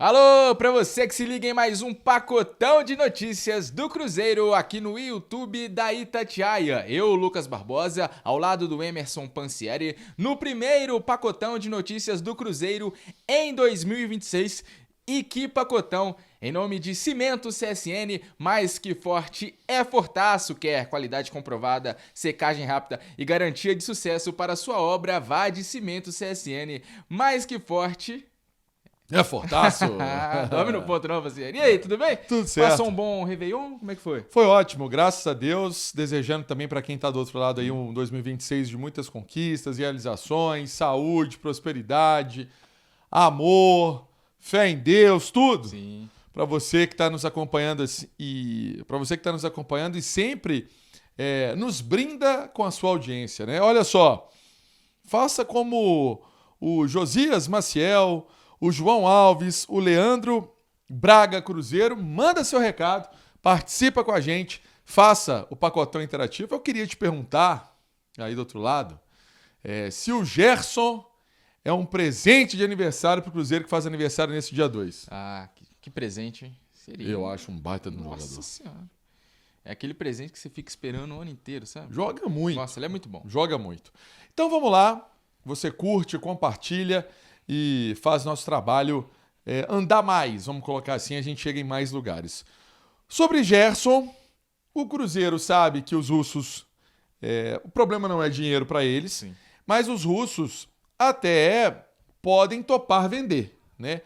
Alô, pra você que se liga em mais um pacotão de notícias do Cruzeiro aqui no YouTube da Itatiaia. Eu, Lucas Barbosa, ao lado do Emerson Pansieri, no primeiro pacotão de notícias do Cruzeiro em 2026. E que pacotão! Em nome de Cimento CSN, mais que forte é Fortaço, quer qualidade comprovada, secagem rápida e garantia de sucesso para sua obra, vá de Cimento CSN, mais que forte... É Fortaço. Tome no ponto não, Pansieri. E aí, tudo bem? Tudo certo. Passou um bom Réveillon? Como é que foi? Foi ótimo, graças a Deus. Desejando também para quem está do outro lado aí um 2026 de muitas conquistas, realizações, saúde, prosperidade, amor, fé em Deus, tudo. Sim. Para você que está nos acompanhando e sempre nos brinda com a sua audiência, né? Olha só, faça como o Josias Maciel, o João Alves, o Leandro Braga Cruzeiro, manda seu recado, participa com a gente, faça o pacotão interativo. Eu queria te perguntar, aí do outro lado, se o Gerson é um presente de aniversário para o Cruzeiro que faz aniversário nesse dia 2. Ah, que presente, hein? Seria. Eu acho um baita de um jogador. Nossa Senhora. É aquele presente que você fica esperando o ano inteiro, sabe? Joga muito. Nossa, ele é muito bom. Joga muito. Então vamos lá, você curte, compartilha e faz nosso trabalho andar mais, vamos colocar assim, a gente chega em mais lugares. Sobre Gerson, o Cruzeiro sabe que os russos, o problema não é dinheiro para eles, Sim. mas os russos até podem topar vender, né?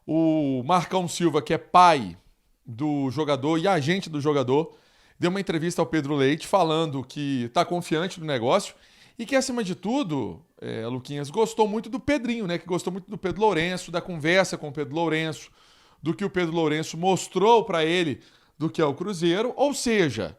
O Marcão Silva, que é pai do jogador e agente do jogador, deu uma entrevista ao Pedro Leite falando que está confiante no negócio e que, acima de tudo, Luquinhas, gostou muito do Pedrinho, né? Que gostou muito do Pedro Lourenço, da conversa com o Pedro Lourenço, do que o Pedro Lourenço mostrou para ele do que é o Cruzeiro. Ou seja,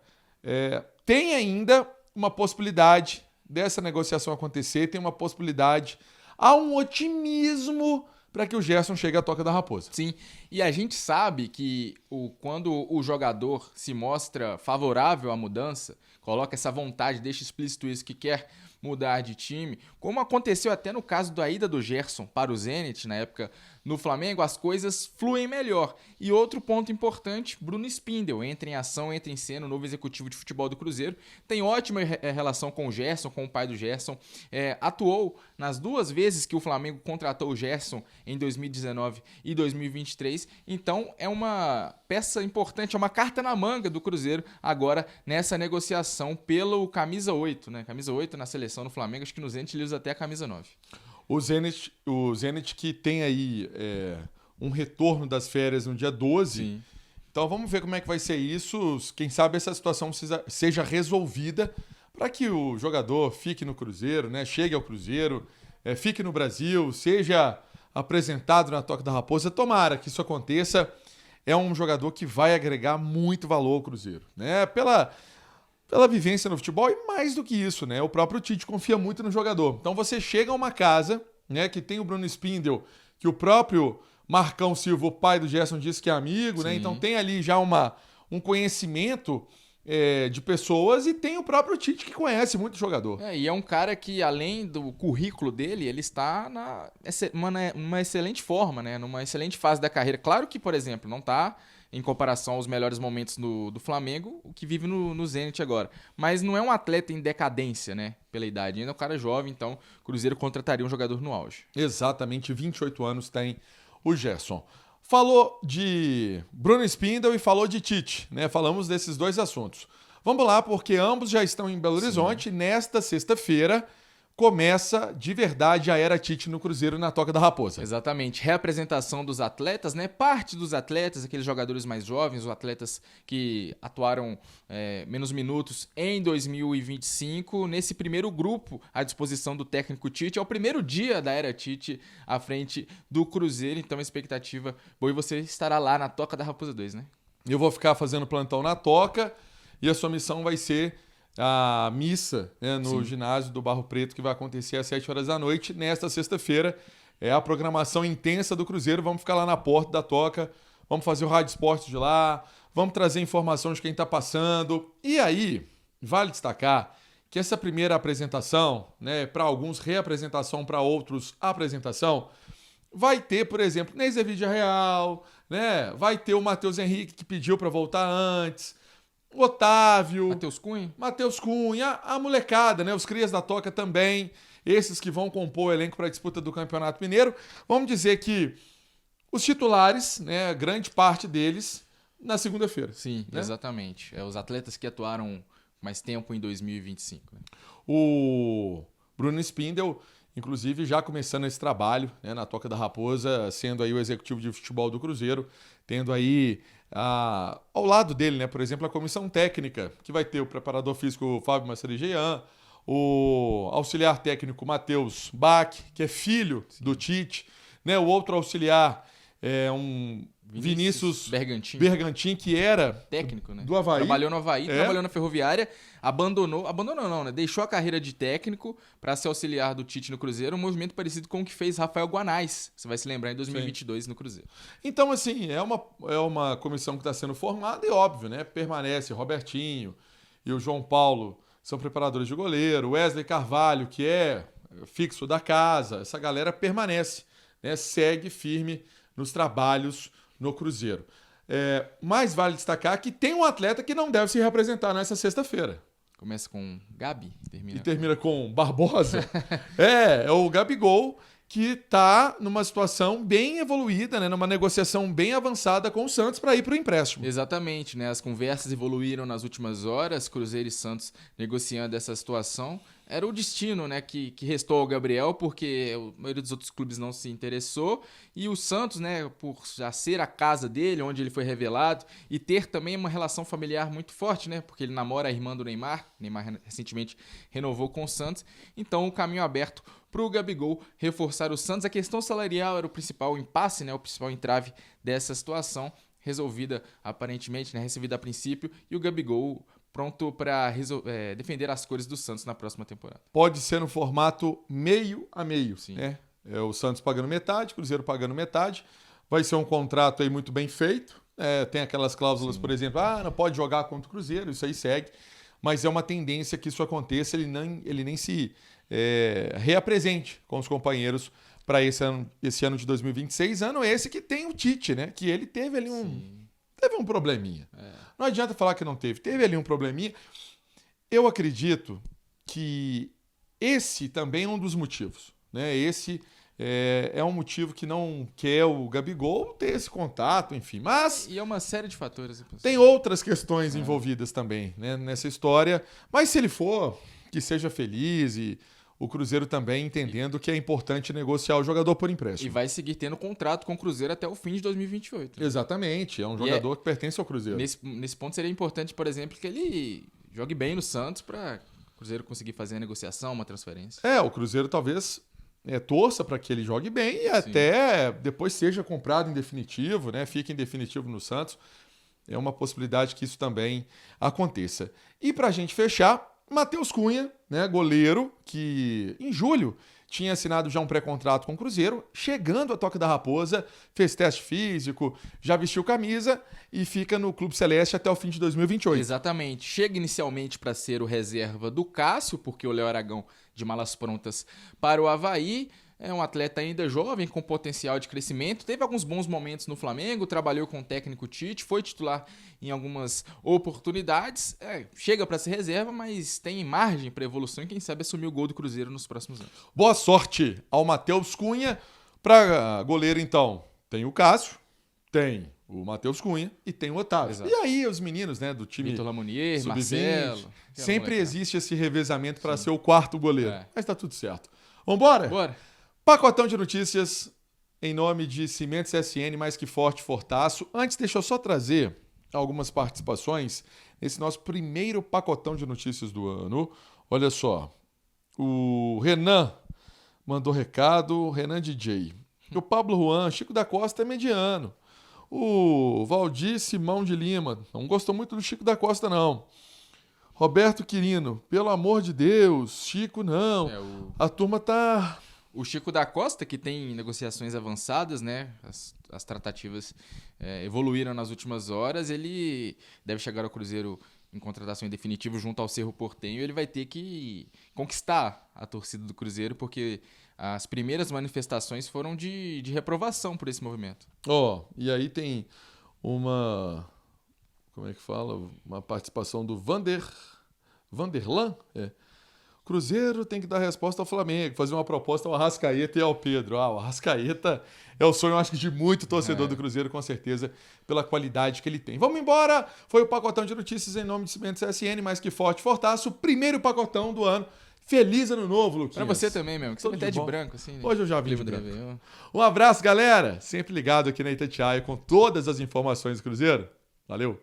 tem ainda uma possibilidade dessa negociação acontecer, tem uma possibilidade, há um otimismo para que o Gerson chegue à Toca da Raposa. Sim, e a gente sabe que quando o jogador se mostra favorável à mudança, coloca essa vontade, deixa explícito isso, que quer mudar de time, como aconteceu até no caso da ida do Gerson para o Zenit, na época no Flamengo, as coisas fluem melhor. E outro ponto importante, Bruno Spindel entra em ação, entra em cena, o novo executivo de futebol do Cruzeiro, tem ótima relação com o Gerson, com o pai do Gerson, atuou nas duas vezes que o Flamengo contratou o Gerson em 2019 e 2023, então é uma peça importante, é uma carta na manga do Cruzeiro agora nessa negociação pelo camisa 8, né? Camisa 8 na seleção do Flamengo, acho que no Zenit ele usa até a camisa 9. O Zenit que tem aí um retorno das férias no dia 12. Sim. Então vamos ver como é que vai ser isso. Quem sabe essa situação seja resolvida para que o jogador fique no Cruzeiro, né? Chegue ao Cruzeiro, fique no Brasil, seja apresentado na Toca da Raposa. Tomara que isso aconteça. É um jogador que vai agregar muito valor ao Cruzeiro, né? Pela vivência no futebol e mais do que isso, né? O próprio Tite confia muito no jogador. Então você chega a uma casa, né, que tem o Bruno Spindel, que o próprio Marcão Silva, o pai do Gerson, disse que é amigo, né? Então tem ali já um conhecimento de pessoas e tem o próprio Tite que conhece muito o jogador. E é um cara que, além do currículo dele, ele está numa excelente forma, né? Numa excelente fase da carreira. Claro que, por exemplo, não está em comparação aos melhores momentos do Flamengo, o que vive no Zenit agora. Mas não é um atleta em decadência, né? Pela idade. Ainda é um cara jovem, então o Cruzeiro contrataria um jogador no auge. Exatamente, 28 anos tem o Gerson. Falou de Bruno Spindel e falou de Tite, né? Falamos desses dois assuntos. Vamos lá, porque ambos já estão em Belo Horizonte. Nesta sexta-feira começa de verdade a era Tite no Cruzeiro na Toca da Raposa. Exatamente. Reapresentação dos atletas, né? Parte dos atletas, aqueles jogadores mais jovens, os atletas que atuaram menos minutos em 2025. Nesse primeiro grupo à disposição do técnico Tite. É o primeiro dia da era Tite à frente do Cruzeiro. Então a expectativa boa, e você estará lá na Toca da Raposa 2, né? Eu vou ficar fazendo plantão na Toca e a sua missão vai ser a missa, né, no ginásio do Barro Preto, que vai acontecer às 7 horas da noite, nesta sexta-feira. É a programação intensa do Cruzeiro. Vamos ficar lá na porta da Toca, vamos fazer o Rádio Esporte de lá, vamos trazer informação de quem está passando. E aí, vale destacar que essa primeira apresentação, né, para alguns reapresentação, para outros apresentação, vai ter, por exemplo, Nézia Real, né? Vai ter o Matheus Henrique, que pediu para voltar antes, o Otávio, Matheus Cunha, a molecada, né? Os crias da Toca também, esses que vão compor o elenco para a disputa do Campeonato Mineiro. Vamos dizer que os titulares, né? Grande parte deles na segunda-feira. Sim, né? Exatamente. Os atletas que atuaram mais tempo em 2025. Né? O Bruno Spindel, inclusive, já começando esse trabalho, né, na Toca da Raposa, sendo aí o executivo de futebol do Cruzeiro, tendo aí ao lado dele, né, por exemplo, a comissão técnica, que vai ter o preparador físico Fábio Macerejean, o auxiliar técnico Matheus Bach, que é filho do Tite, né, o outro auxiliar é um Vinícius Bergantin, que era técnico, né? Do Avaí. Trabalhou no Avaí, trabalhou na Ferroviária, abandonou não, né? Deixou a carreira de técnico para ser auxiliar do Tite no Cruzeiro, um movimento parecido com o que fez Rafael Guanais, você vai se lembrar, em 2022 Sim. no Cruzeiro. Então, assim, é uma comissão que está sendo formada e, óbvio, né? Permanece Robertinho e o João Paulo, são preparadores de goleiro, Wesley Carvalho, que é fixo da casa, essa galera permanece, né? Segue firme nos trabalhos no Cruzeiro. Mas vale destacar que tem um atleta que não deve se representar nessa sexta-feira. Começa com Gabi e termina com Barbosa. é o Gabigol, que está numa situação bem evoluída, né, numa negociação bem avançada com o Santos para ir para o empréstimo. Exatamente, né? As conversas evoluíram nas últimas horas, Cruzeiro e Santos negociando essa situação. Era o destino, né, que restou ao Gabriel, porque a maioria dos outros clubes não se interessou. E o Santos, né, por já ser a casa dele, onde ele foi revelado, e ter também uma relação familiar muito forte, né, porque ele namora a irmã do Neymar. Neymar recentemente renovou com o Santos. Então, o caminho aberto para o Gabigol reforçar o Santos. A questão salarial era o principal impasse, né, o principal entrave dessa situação, resolvida aparentemente, né, recebida a princípio, e o Gabigol pronto para defender as cores do Santos na próxima temporada. Pode ser no formato meio a meio. Sim. Né? O Santos pagando metade, Cruzeiro pagando metade. Vai ser um contrato aí muito bem feito. Tem aquelas cláusulas, Sim. por exemplo, não pode jogar contra o Cruzeiro, isso aí segue. Mas é uma tendência que isso aconteça, ele nem se reapresente com os companheiros para esse ano de 2026. Ano esse que tem o Tite, né? Que ele teve ali Teve um probleminha. Não adianta falar que não teve. Teve ali um probleminha. Eu acredito que esse também é um dos motivos. Né? Esse é um motivo que não quer o Gabigol ter esse contato, enfim. Mas e é uma série de fatores. Tem outras questões envolvidas também, né, nessa história. Mas se ele for, que seja feliz e o Cruzeiro também entendendo que é importante negociar o jogador por empréstimo. E vai seguir tendo contrato com o Cruzeiro até o fim de 2028. Né? Exatamente, é um jogador que pertence ao Cruzeiro. Nesse ponto seria importante, por exemplo, que ele jogue bem no Santos para o Cruzeiro conseguir fazer a negociação, uma transferência. O Cruzeiro talvez torça para que ele jogue bem e Sim. até depois seja comprado em definitivo, né? Fique em definitivo no Santos. É uma possibilidade que isso também aconteça. E para a gente fechar, Matheus Cunha, né, goleiro, que em julho tinha assinado já um pré-contrato com o Cruzeiro, chegando à Toca da Raposa, fez teste físico, já vestiu camisa e fica no Clube Celeste até o fim de 2028. Exatamente. Chega inicialmente para ser o reserva do Cássio, porque o Léo Aragão de malas prontas para o Avaí. É um atleta ainda jovem, com potencial de crescimento. Teve alguns bons momentos no Flamengo, trabalhou com o técnico Tite, foi titular em algumas oportunidades. Chega para ser reserva, mas tem margem para evolução e quem sabe assumir o gol do Cruzeiro nos próximos anos. Boa sorte ao Matheus Cunha. Para goleiro, então, tem o Cássio, tem o Matheus Cunha e tem o Otávio. Exato. E aí os meninos, né, do time Vitor Lamounier, Marcelo. Sempre existe esse revezamento para ser o quarto goleiro. Mas tá tudo certo. Vambora? Bora. Pacotão de notícias em nome de Cimentos SN, mais que forte, fortaço. Antes, deixa eu só trazer algumas participações nesse nosso primeiro pacotão de notícias do ano. Olha só, o Renan mandou recado, Renan DJ. O Pablo Juan, Chico da Costa é mediano. O Valdir Simão de Lima, não gostou muito do Chico da Costa, não. Roberto Quirino, pelo amor de Deus, Chico não. A turma tá... O Chico da Costa, que tem negociações avançadas, né? As tratativas evoluíram nas últimas horas. Ele deve chegar ao Cruzeiro em contratação em definitivo junto ao Cerro Porteño. Ele vai ter que conquistar a torcida do Cruzeiro, porque as primeiras manifestações foram de reprovação por esse movimento. E aí tem uma... Como é que fala? Uma participação do Vanderlan? Cruzeiro tem que dar resposta ao Flamengo, fazer uma proposta ao Arrascaeta e ao Pedro. O Arrascaeta é o sonho, acho que, de muito torcedor do Cruzeiro, com certeza, pela qualidade que ele tem. Vamos embora! Foi o Pacotão de Notícias em nome de Cimentos CSN, mais que forte, fortaço. Primeiro pacotão do ano. Feliz ano novo, Luquinhas. Pra você também, mesmo, que você até de branco, assim. Né? Hoje eu já vim de branco. Um abraço, galera! Sempre ligado aqui na Itatiaia com todas as informações do Cruzeiro. Valeu!